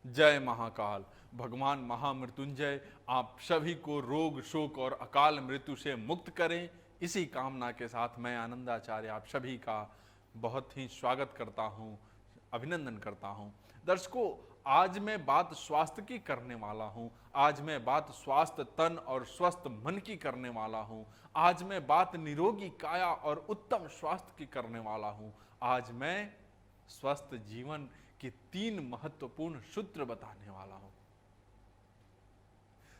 जय महाकाल। भगवान महामृत्युंजय आप सभी को रोग शोक और अकाल मृत्यु से मुक्त करें, इसी कामना के साथ मैं आनंदाचार्य आप सभी का बहुत ही स्वागत करता हूं, अभिनंदन करता हूं। दर्शकों, आज मैं बात स्वास्थ्य की करने वाला हूं। आज मैं बात स्वास्थ्य तन और स्वस्थ मन की करने वाला हूं। आज मैं बात निरोगी काया और उत्तम स्वास्थ्य की करने वाला हूं। आज मैं स्वस्थ जीवन के 3 महत्वपूर्ण सूत्र बताने वाला हूं।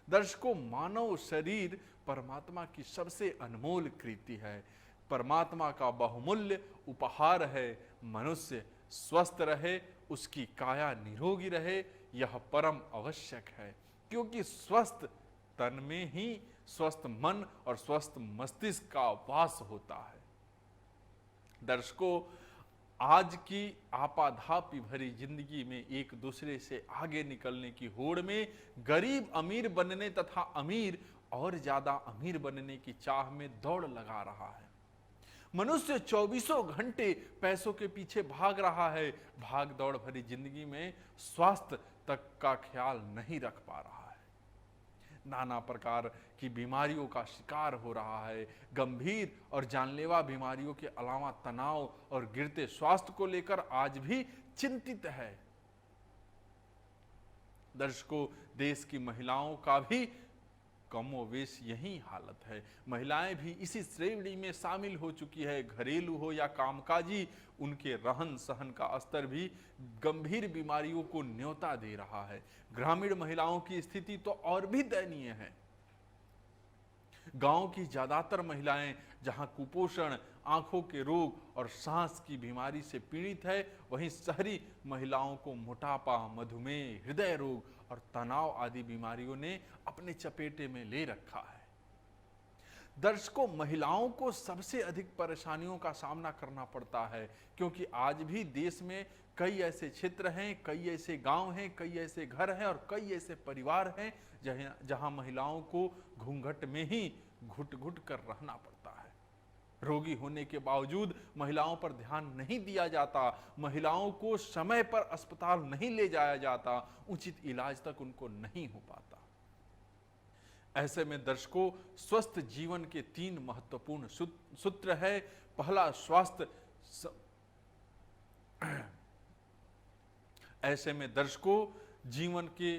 दर्शकों, मानव शरीर परमात्मा की सबसे अनमोल कृति है, परमात्मा का बहुमूल्य उपहार है। मनुष्य स्वस्थ रहे, उसकी काया निरोगी रहे, यह परम आवश्यक है, क्योंकि स्वस्थ तन में ही स्वस्थ मन और स्वस्थ मस्तिष्क का वास होता है। दर्शकों, आज की आपाधापी भरी जिंदगी में एक दूसरे से आगे निकलने की होड़ में गरीब अमीर बनने तथा अमीर और ज्यादा अमीर बनने की चाह में दौड़ लगा रहा है। मनुष्य 24 घंटे पैसों के पीछे भाग रहा है। भाग दौड़ भरी जिंदगी में स्वास्थ्य तक का ख्याल नहीं रख पा रहा है। नाना प्रकार की बीमारियों का शिकार हो रहा है। गंभीर और जानलेवा बीमारियों के अलावा तनाव और गिरते स्वास्थ्य को लेकर आज भी चिंतित है। दर्शकों, देश की महिलाओं का भी कमोवेश यही हालत है। महिलाएं भी इसी श्रेणी में शामिल हो चुकी है। घरेलू हो या कामकाजी, उनके रहन सहन का स्तर भी गंभीर बीमारियों को न्योता दे रहा है। ग्रामीण महिलाओं की स्थिति तो और भी दयनीय है। गांव की ज्यादातर महिलाएं जहां कुपोषण, आंखों के रोग और सांस की बीमारी से पीड़ित है, वहीं शहरी महिलाओं को मोटापा, मधुमेह, हृदय रोग और तनाव आदि बीमारियों ने अपने चपेटे में ले रखा है। दर्शकों, महिलाओं को सबसे अधिक परेशानियों का सामना करना पड़ता है, क्योंकि आज भी देश में कई ऐसे क्षेत्र हैं, कई ऐसे गांव हैं, कई ऐसे घर हैं और कई ऐसे परिवार हैं जहां महिलाओं को घूंघट में ही घुट घुट कर रहना पड़ता है। रोगी होने के बावजूद महिलाओं पर ध्यान नहीं दिया जाता, महिलाओं को समय पर अस्पताल नहीं ले जाया जाता, उचित इलाज तक उनको नहीं हो पाता। ऐसे में दर्शकों, स्वस्थ जीवन के 3 महत्वपूर्ण सूत्र है। पहला, स्वास्थ्य ऐसे में दर्शकों, जीवन के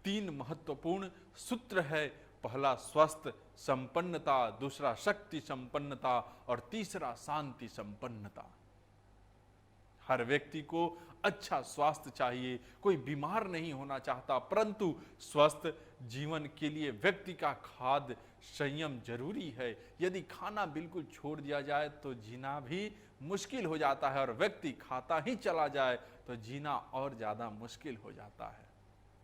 3 महत्वपूर्ण सूत्र है। पहला, स्वस्थ संपन्नता, दूसरा, शक्ति संपन्नता और तीसरा, शांति संपन्नता। हर व्यक्ति को अच्छा स्वास्थ्य चाहिए, कोई बीमार नहीं होना चाहता, परंतु स्वस्थ जीवन के लिए व्यक्ति का खाद्य संयम जरूरी है। यदि खाना बिल्कुल छोड़ दिया जाए तो जीना भी मुश्किल हो जाता है, और व्यक्ति खाता ही चला जाए तो जीना और ज्यादा मुश्किल हो जाता है।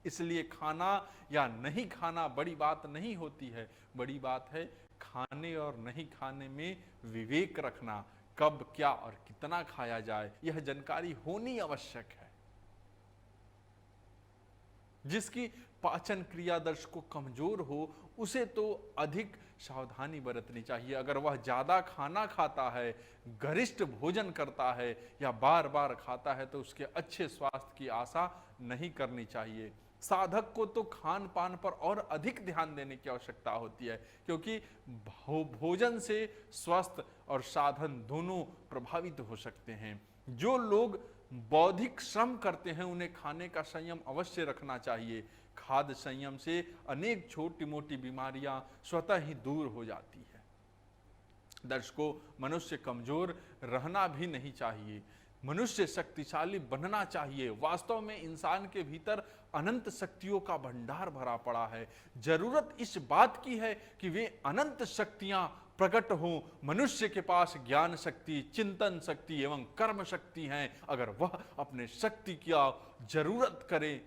इसलिए खाना या नहीं खाना बड़ी बात नहीं होती है, बड़ी बात है खाने और नहीं खाने में विवेक रखना। कब, क्या और कितना खाया जाए, यह जानकारी होनी आवश्यक है। जिसकी पाचन क्रिया दर्शकों कमजोर हो, उसे तो अधिक सावधानी बरतनी चाहिए। अगर वह ज्यादा खाना खाता है, गरिष्ठ भोजन करता है या बार बार खाता है, तो उसके अच्छे स्वास्थ्य की आशा नहीं करनी चाहिए। साधक को तो खान पान पर और अधिक ध्यान देने की आवश्यकता होती है, क्योंकि भोजन से स्वास्थ्य और साधन दोनों प्रभावित हो सकते हैं। जो लोग बौद्धिक श्रम करते हैं, उन्हें खाने का संयम अवश्य रखना चाहिए। खाद्य संयम से अनेक छोटी मोटी बीमारियां स्वतः ही दूर हो जाती है। दर्शकों, मनुष्य कमजोर रहना भी नहीं चाहिए, मनुष्य शक्तिशाली बनना चाहिए। वास्तव में इंसान के भीतर अनंत शक्तियों का भंडार भरा पड़ा है। जरूरत इस बात की है कि वे अनंत शक्तियां प्रकट हों। मनुष्य के पास ज्ञान शक्ति, चिंतन शक्ति एवं कर्म शक्ति है। अगर वह अपने शक्ति की जरूरत करे,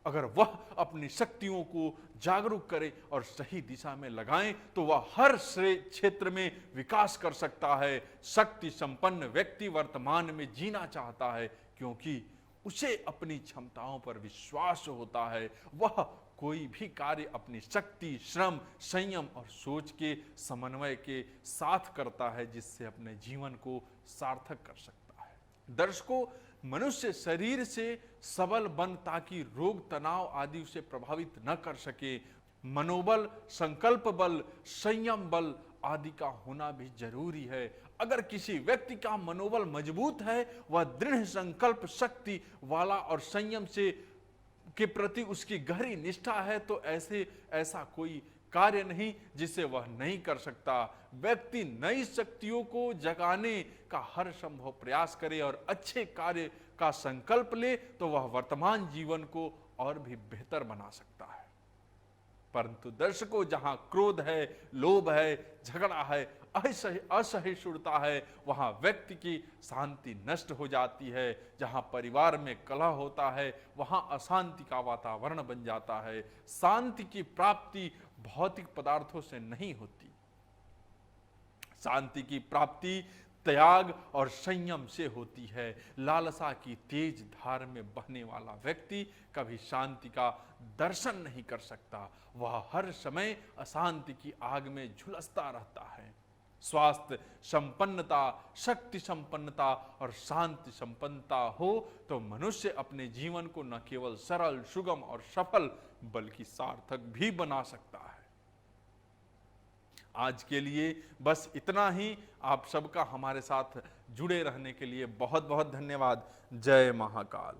अगर वह अपनी शक्तियों को जागरूक करे और सही दिशा में लगाएं, तो वह हर क्षेत्र में विकास कर सकता है। शक्ति संपन्न व्यक्ति वर्तमान में जीना चाहता है, क्योंकि उसे अपनी क्षमताओं पर विश्वास होता है। वह कोई भी कार्य अपनी शक्ति, श्रम, संयम और सोच के समन्वय के साथ करता है, जिससे अपने जीवन को सार्थक कर सकता है। दर्शकों, मनुष्य शरीर से सबल बन ताकि रोग तनाव आदि उसे प्रभावित न कर सके। मनोबल, संकल्प बल, संयम बल आदि का होना भी जरूरी है। अगर किसी व्यक्ति का मनोबल मजबूत है, वह दृढ़ संकल्प शक्ति वाला और संयम से के प्रति उसकी गहरी निष्ठा है, तो ऐसा कोई कार्य नहीं जिसे वह नहीं कर सकता। व्यक्ति नई शक्तियों को जगाने का हर संभव प्रयास करे और अच्छे कार्य का संकल्प ले तो वह वर्तमान जीवन को और भी बेहतर बना सकता है। परंतु दर्शकों, जहां क्रोध है, लोभ है, झगड़ा है, असहिष्णुता है, वहां व्यक्ति की शांति नष्ट हो जाती है। जहां परिवार में कलह होता है, वहां अशांति का वातावरण बन जाता है। शांति की प्राप्ति भौतिक पदार्थों से नहीं होती। शांति की प्राप्ति त्याग और संयम से होती है। लालसा की तेज धार में बहने वाला व्यक्ति कभी शांति का दर्शन नहीं कर सकता। वह हर समय अशांति की आग में झुलसता रहता है। स्वास्थ्य संपन्नता, शक्ति संपन्नता और शांति संपन्नता हो तो मनुष्य अपने जीवन को न केवल सरल, सुगम और सफल बल्कि सार्थक भी बना सकता है। आज के लिए बस इतना ही। आप सबका हमारे साथ जुड़े रहने के लिए बहुत बहुत धन्यवाद। जय महाकाल।